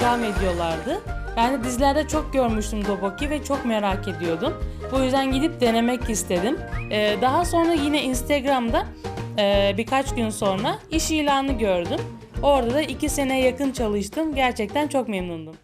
devam ediyorlardı. Ben de dizilerde çok görmüştüm Doboki ve çok merak ediyordum. Bu yüzden gidip denemek istedim. Daha sonra yine Instagram'da birkaç gün sonra iş ilanı gördüm. Orada da 2 sene yakın çalıştım. Gerçekten çok memnundum.